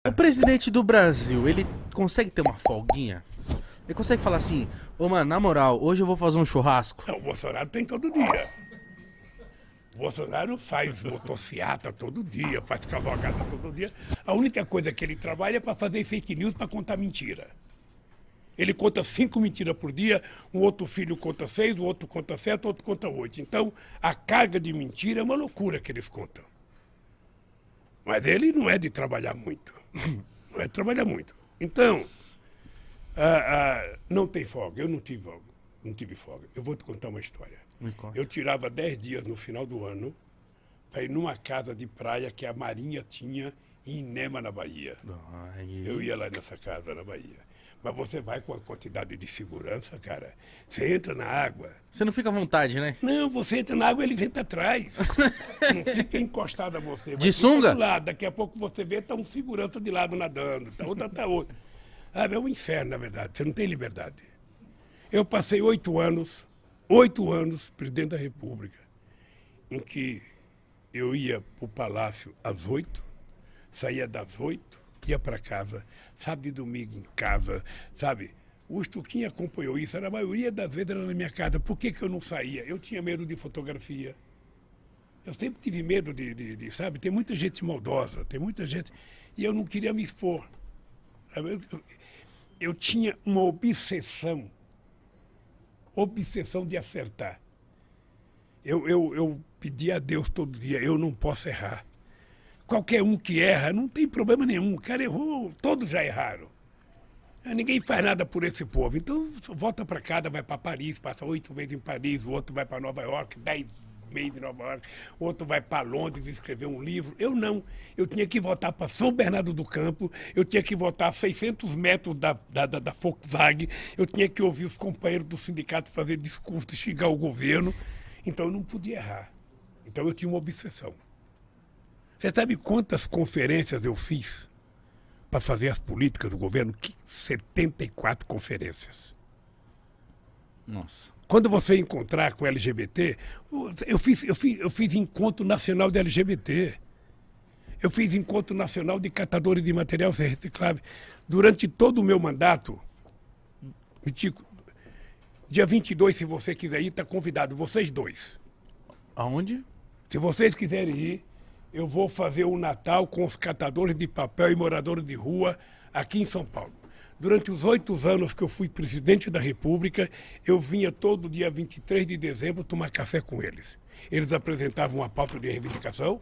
O presidente do Brasil, ele consegue ter uma folguinha? Ele consegue falar assim, ô mano, na moral, hoje eu vou fazer um churrasco. Não, o Bolsonaro tem todo dia. O Bolsonaro faz motociata todo dia, faz cavalgada todo dia. A única coisa que ele trabalha é para fazer fake news, para contar mentira. Ele conta 5 mentiras por dia, um outro filho conta 6, o outro conta 7, o outro conta 8. Então, a carga de mentira é uma loucura que eles contam. Mas ele não é de trabalhar muito. Não é de trabalhar muito. Então, não tem folga. Eu não tive folga. Não tive folga. Eu vou te contar uma história. Me conta. Eu tirava 10 dias no final do ano para ir numa casa de praia que a Marinha tinha em Inema, na Bahia. Ai, Eu ia lá nessa casa na Bahia. Mas você vai com a quantidade de segurança, cara. Você entra na água. Você não fica à vontade, né? Não, você entra na água, eles entram atrás. Não fica encostado a você. De Mas fica sunga? do lado. Daqui a pouco você vê, tá um segurança de lado nadando. Tá outro, tá outro. Ah, é um inferno, na verdade. Você não tem liberdade. Eu passei 8 anos, presidente da República, em que eu ia para o palácio às 8, saía das 8, ia para casa, sábado e domingo em casa, sabe? O Stuquinho acompanhou isso, a maioria das vezes era na minha casa. Por que que eu não saía? Eu tinha medo de fotografia. Eu sempre tive medo sabe? Tem muita gente maldosa, tem muita gente... E eu não queria me expor. Sabe? Eu tinha uma obsessão de acertar. Eu pedi a Deus todo dia, eu não posso errar. Qualquer um que erra, não tem problema nenhum. O cara errou, todos já erraram. Ninguém faz nada por esse povo. Então, volta para casa, vai para Paris, passa 8 meses em Paris, o outro vai para Nova York, 10 meses em Nova York, o outro vai para Londres escrever um livro. Eu não. Eu tinha que voltar para São Bernardo do Campo, eu tinha que voltar a 600 metros da Volkswagen, eu tinha que ouvir os companheiros do sindicato fazer discurso, xingar o governo. Então, eu não podia errar. Então, eu tinha uma obsessão. Você sabe quantas conferências eu fiz para fazer as políticas do governo? 74 conferências. Nossa. Quando você encontrar com LGBT, eu fiz encontro nacional de LGBT. Eu fiz encontro nacional de catadores de material reciclável. Durante todo o meu mandato, Mitico, dia 22, se você quiser ir, está convidado, vocês dois. Aonde? Se vocês quiserem ir, eu vou fazer o Natal com os catadores de papel e moradores de rua aqui em São Paulo. Durante os 8 anos que eu fui presidente da República, eu vinha todo dia 23 de dezembro tomar café com eles. Eles apresentavam uma pauta de reivindicação,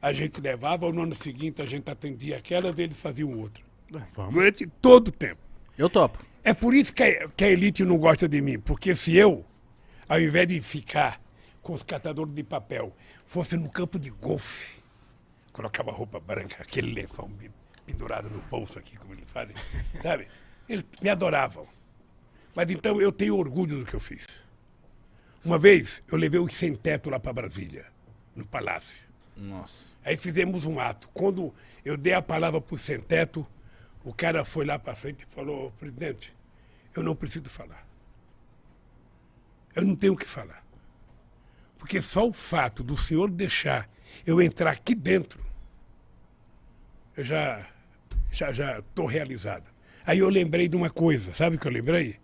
a gente levava, no ano seguinte a gente atendia aquelas, eles faziam outra. Vamos. Durante todo o tempo. Eu topo. É por isso que a elite não gosta de mim, porque se eu, ao invés de ficar com os catadores de papel, fosse no campo de golfe, colocava roupa branca, aquele lençol pendurado no bolso aqui, como eles fazem, sabe? Eles me adoravam. Mas então eu tenho orgulho do que eu fiz. Uma vez eu levei os sem-teto lá para Brasília, no palácio. Nossa. Aí fizemos um ato. Quando eu dei a palavra para o sem-teto, o cara foi lá para frente e falou: presidente, eu não preciso falar. Eu não tenho o que falar. Porque só o fato do senhor deixar eu entrar aqui dentro, eu já estou realizado. Aí eu lembrei de uma coisa, sabe o que eu lembrei?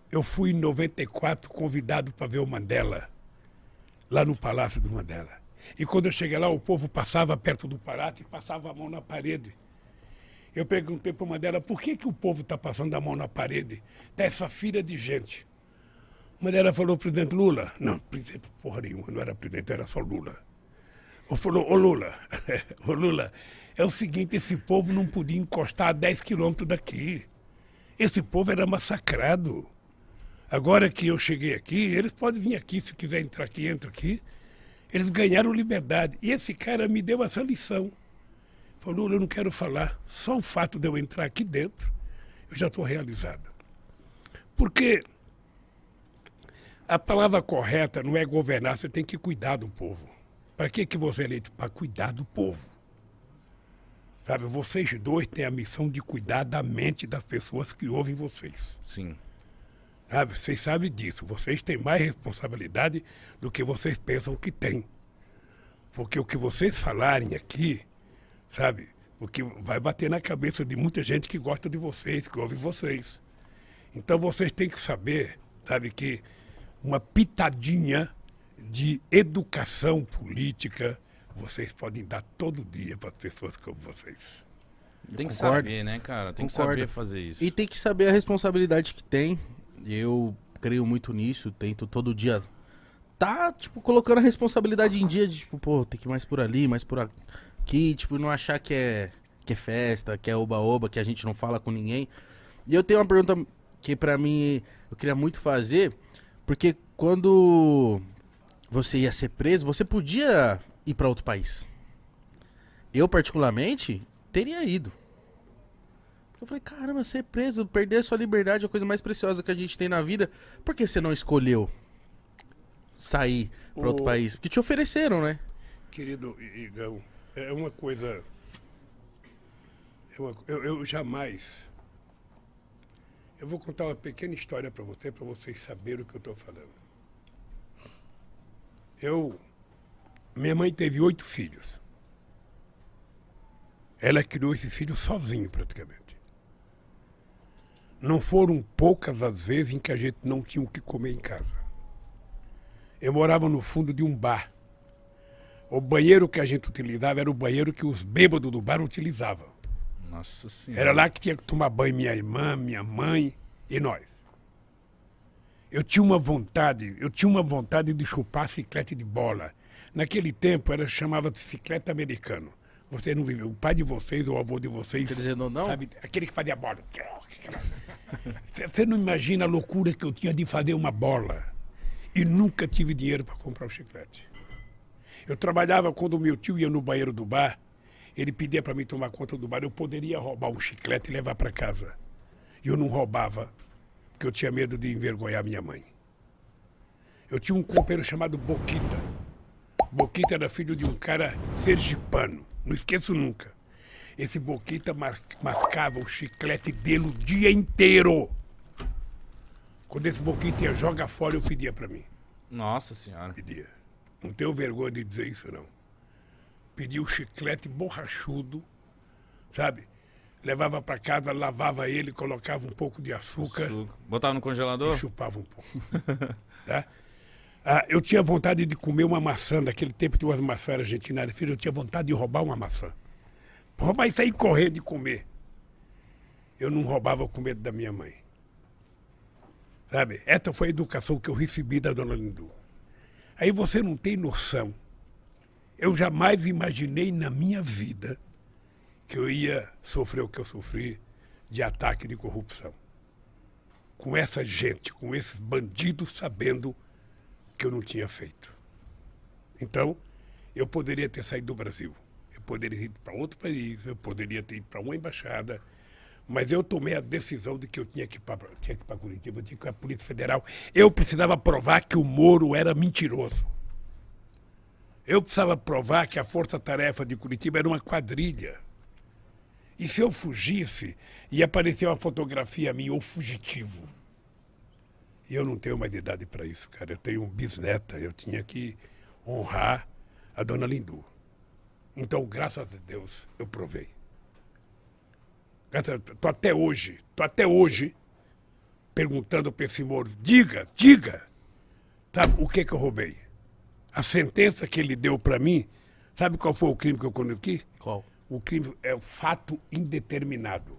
Eu fui em 94 convidado para ver o Mandela, lá no Palácio do Mandela. E quando eu cheguei lá, o povo passava perto do Palácio e passava a mão na parede. Eu perguntei para o Mandela, por que o povo está passando a mão na parede? Está essa fila de gente. Mandela falou: presidente Lula. Não, presidente porra nenhuma, não era presidente, era só Lula. Ele falou: ô Lula, ô Lula, é o seguinte, esse povo não podia encostar a 10 quilômetros daqui. Esse povo era massacrado. Agora que eu cheguei aqui, eles podem vir aqui, se quiser entrar aqui, entra aqui. Eles ganharam liberdade. E esse cara me deu essa lição. Falou: Lula, eu não quero falar. Só o fato de eu entrar aqui dentro, eu já estou realizado. Porque a palavra correta não é governar, você tem que cuidar do povo. Para que você é eleito? Para cuidar do povo. Sabe, vocês dois têm a missão de cuidar da mente das pessoas que ouvem vocês. Sim. Sabe, vocês sabem disso. Vocês têm mais responsabilidade do que vocês pensam que têm. Porque o que vocês falarem aqui, sabe, Porque vai bater na cabeça de muita gente que gosta de vocês, que ouve vocês. Então vocês têm que saber, sabe, que uma pitadinha de educação política vocês podem dar todo dia para as pessoas como vocês. Tem que Concordo. saber, né, cara? Tem que Concordo. saber fazer isso. E tem que saber a responsabilidade que tem. Eu creio muito nisso, tento todo dia tá, tipo, colocando a responsabilidade em dia de, tipo, pô, tem que ir mais por ali, mais por aqui, tipo, não achar que é festa, que é oba-oba, que a gente não fala com ninguém. E eu tenho uma pergunta que pra mim eu queria muito fazer, porque quando você ia ser preso, você podia ir pra outro país. Eu, particularmente, teria ido. Eu falei, caramba, ser preso, perder a sua liberdade é a coisa mais preciosa que a gente tem na vida. Por que você não escolheu sair pra outro país? Porque te ofereceram, né? Querido Igão, é uma coisa... Eu jamais... Eu vou contar uma pequena história para vocês saberem o que eu estou falando. Minha mãe teve 8 filhos. Ela criou esses filhos sozinha, praticamente. Não foram poucas as vezes em que a gente não tinha o que comer em casa. Eu morava no fundo de um bar. O banheiro que a gente utilizava era o banheiro que os bêbados do bar utilizavam. Nossa Senhora. Era lá que tinha que tomar banho minha irmã, minha mãe e nós. Eu tinha uma vontade de chupar chiclete de bola. Naquele tempo chamava de chiclete americano. Você não viveu, o pai de vocês ou o avô de vocês, Quer dizer, não? sabe, aquele que fazia bola. Você não imagina a loucura que eu tinha de fazer uma bola. E nunca tive dinheiro para comprar o chiclete. Eu trabalhava quando o meu tio ia no banheiro do bar, ele pedia para mim tomar conta do bar, eu poderia roubar um chiclete e levar para casa. E eu não roubava, porque eu tinha medo de envergonhar minha mãe. Eu tinha um companheiro chamado Boquita. Boquita era filho de um cara sergipano, não esqueço nunca. Esse Boquita mascava o chiclete dele o dia inteiro. Quando esse Boquita ia jogar fora, eu pedia para mim. Nossa Senhora. Pedia. Não tenho vergonha de dizer isso, não. Pedia o chiclete borrachudo, sabe? Levava para casa, lavava ele, colocava um pouco de açúcar Botava no e congelador? chupava um pouco. Tá? Eu tinha vontade de comer uma maçã, naquele tempo tinha umas maçãs argentinas, filho, eu tinha vontade de roubar uma maçã. Roubar e sair correndo e comer. Eu não roubava com medo da minha mãe. Sabe? Essa foi a educação que eu recebi da dona Lindu. Aí você não tem noção. Eu jamais imaginei na minha vida que eu ia sofrer o que eu sofri de ataque de corrupção. Com essa gente, com esses bandidos sabendo que eu não tinha feito. Então, eu poderia ter saído do Brasil. Eu poderia ter ido para outro país, eu poderia ter ido para uma embaixada, mas eu tomei a decisão de que eu tinha que ir para Curitiba, eu tinha que ir para a Polícia Federal. Eu precisava provar que o Moro era mentiroso. Eu precisava provar que a Força-Tarefa de Curitiba era uma quadrilha. E se eu fugisse, ia aparecer uma fotografia minha, ou fugitivo. E eu não tenho mais idade para isso, cara. Eu tenho um bisneta, eu tinha que honrar a dona Lindu. Então, graças a Deus, eu provei. Tô até hoje, perguntando para esse Moro, diga, tá, o que eu roubei? A sentença que ele deu para mim, sabe qual foi o crime que eu cometi? Qual? O crime é o fato indeterminado.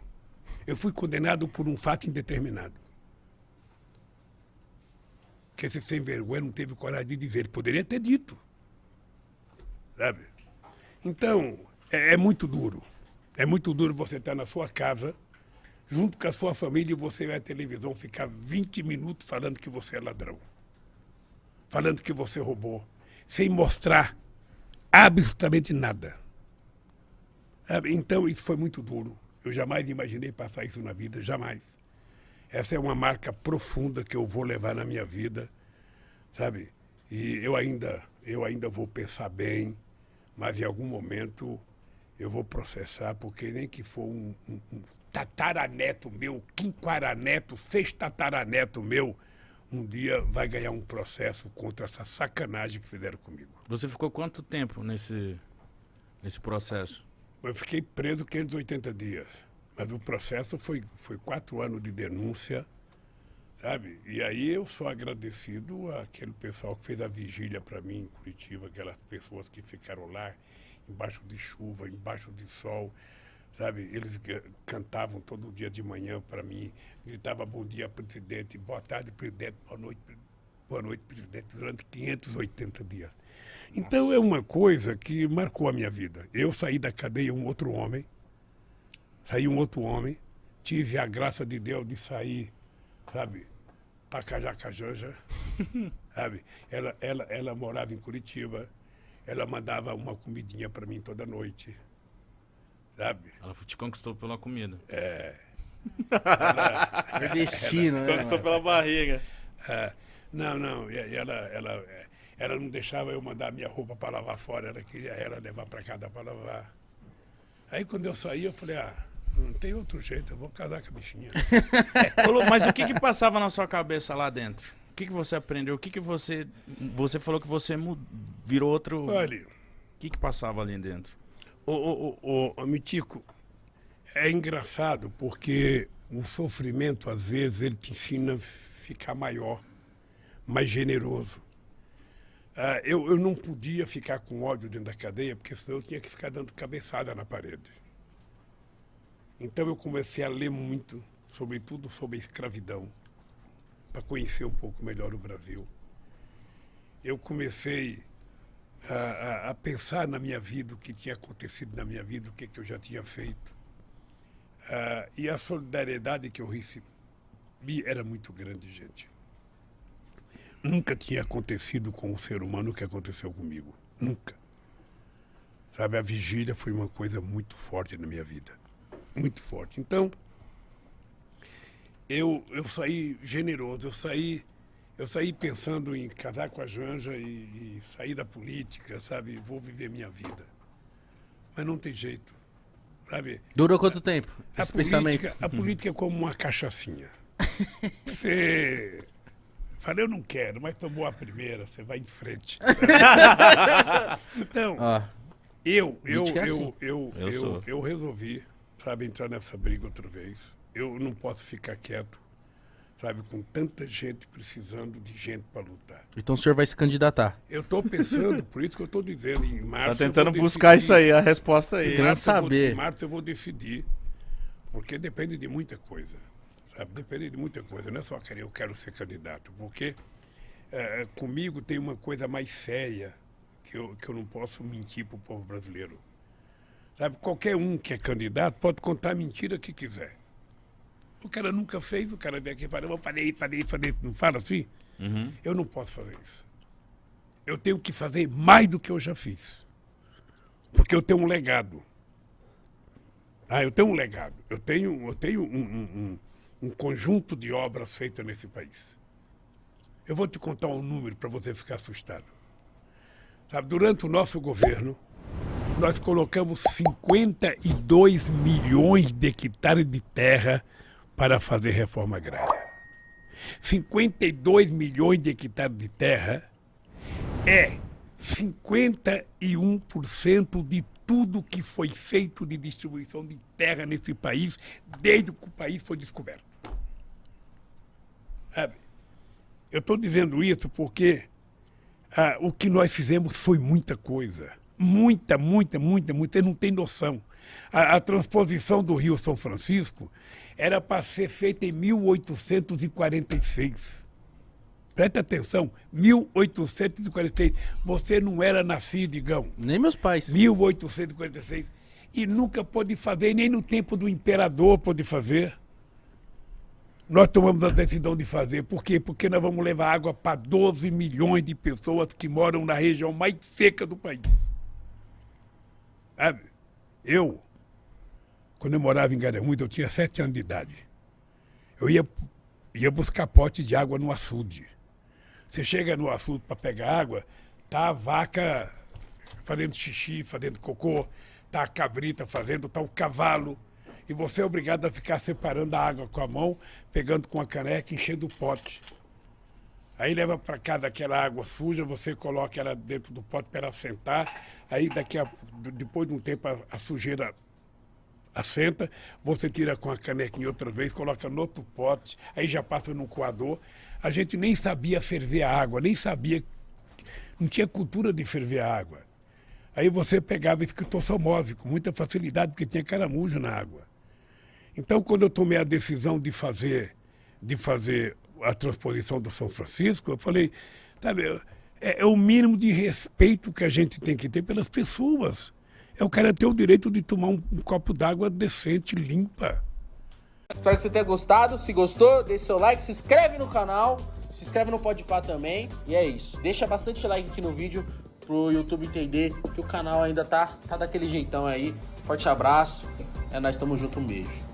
Eu fui condenado por um fato indeterminado. Que esse sem vergonha não teve coragem de dizer. Ele poderia ter dito. Sabe? Então, é muito duro. É muito duro você estar na sua casa, junto com a sua família, e você vai à televisão ficar 20 minutos falando que você é ladrão. Falando que você roubou. Sem mostrar absolutamente nada. Sabe? Então, isso foi muito duro. Eu jamais imaginei passar isso na vida, jamais. Essa é uma marca profunda que eu vou levar na minha vida, sabe? E eu ainda vou pensar bem, mas em algum momento eu vou processar, porque nem que for um tataraneto meu, quinquaraneto, sextataraneto meu, um dia vai ganhar um processo contra essa sacanagem que fizeram comigo. Você ficou quanto tempo nesse processo? Eu fiquei preso 580 dias. Mas o processo foi 4 anos de denúncia, sabe? E aí eu sou agradecido àquele pessoal que fez a vigília para mim em Curitiba, aquelas pessoas que ficaram lá, embaixo de chuva, embaixo de sol, sabe? Eles cantavam todo dia de manhã para mim, gritavam bom dia, presidente, boa tarde, presidente, boa noite, presidente, durante 580 dias. Então é uma coisa que marcou a minha vida. Eu saí da cadeia um outro homem, tive a graça de Deus de sair, sabe, para Cajacajanja, sabe? Ela morava em Curitiba, ela mandava uma comidinha para mim toda noite, sabe? Ela te conquistou pela comida. É destino, né? Conquistou pela barriga. Não, e ela não deixava eu mandar minha roupa para lavar fora, ela queria ela levar para casa para lavar. Aí quando eu saí, eu falei, não tem outro jeito, eu vou casar com a bichinha. Mas o que passava na sua cabeça lá dentro? O que você aprendeu? O que você... Você falou que você virou outro... Olha... O que passava ali dentro? Mitico, é engraçado porque o sofrimento, às vezes, ele te ensina a ficar maior, mais generoso. Eu não podia ficar com ódio dentro da cadeia, porque senão eu tinha que ficar dando cabeçada na parede. Então eu comecei a ler muito, sobretudo sobre a escravidão, para conhecer um pouco melhor o Brasil. Eu comecei a pensar na minha vida, o que tinha acontecido na minha vida, o que eu já tinha feito. E a solidariedade que eu recebi era muito grande, gente. Nunca tinha acontecido com um ser humano o que aconteceu comigo. Nunca. Sabe, a vigília foi uma coisa muito forte na minha vida. Muito forte. Então, eu saí generoso, eu saí pensando em casar com a Janja e sair da política, sabe? Vou viver minha vida. Mas não tem jeito, sabe? Durou quanto tempo esse pensamento? A política é como uma cachaçinha. Você... Falei, eu não quero, mas tomou a primeira, você vai em frente. Então, eu resolvi, sabe, entrar nessa briga outra vez. Eu não posso ficar quieto, sabe, com tanta gente precisando de gente para lutar. Então o senhor vai se candidatar? Eu estou pensando, por isso que eu estou dizendo, em março... Tá tentando buscar isso aí, a resposta aí. Querendo saber. Em março eu vou decidir, porque depende de muita coisa, sabe, depende de muita coisa. Não é só eu quero ser candidato, porque comigo tem uma coisa mais séria que eu não posso mentir para o povo brasileiro. Sabe, qualquer um que é candidato pode contar a mentira que quiser. O cara nunca fez, o cara vem aqui e fala, eu vou fazer isso, não fala assim? Uhum. Eu não posso fazer isso. Eu tenho que fazer mais do que eu já fiz. Porque eu tenho um legado. Eu tenho um legado. Eu tenho um conjunto de obras feitas nesse país. Eu vou te contar um número para você ficar assustado. Sabe, durante o nosso governo, nós colocamos 52 milhões de hectares de terra para fazer reforma agrária. 52 milhões de hectares de terra é 51% de tudo que foi feito de distribuição de terra nesse país desde que o país foi descoberto. Sabe? Eu estou dizendo isso porque o que nós fizemos foi muita coisa. Muita. Você não tem noção. A transposição do Rio São Francisco era para ser feita em 1846. Presta atenção, 1846. Você não era nascido, Igão. Nem meus pais. 1846. E nunca pôde fazer, nem no tempo do imperador pôde fazer. Nós tomamos a decisão de fazer. Por quê? Porque nós vamos levar água para 12 milhões de pessoas que moram na região mais seca do país. Sabe? Quando eu morava em Garanhuns, eu tinha 7 anos de idade. Eu ia buscar pote de água no açude. Você chega no açude para pegar água, tá a vaca fazendo xixi, fazendo cocô, tá a cabrita fazendo, tá o cavalo. E você é obrigado a ficar separando a água com a mão, pegando com a caneca e enchendo o pote. Aí leva para casa aquela água suja, você coloca ela dentro do pote para ela sentar. Aí depois de um tempo a sujeira assenta, você tira com a canequinha outra vez, coloca no outro pote, aí já passa no coador. A gente nem sabia ferver a água, nem sabia, não tinha cultura de ferver a água. Aí você pegava esquistossomose com muita facilidade, porque tinha caramujo na água. Então, quando eu tomei a decisão de fazer a transposição do São Francisco, eu falei, sabe, é o mínimo de respeito que a gente tem que ter pelas pessoas. É o cara ter o direito de tomar um copo d'água decente, limpa. Espero que você tenha gostado. Se gostou, deixe seu like, se inscreve no canal, se inscreve no Podpah também. E é isso. Deixa bastante like aqui no vídeo pro YouTube entender que o canal ainda tá daquele jeitão aí. Forte abraço. Nós estamos juntos, um beijo.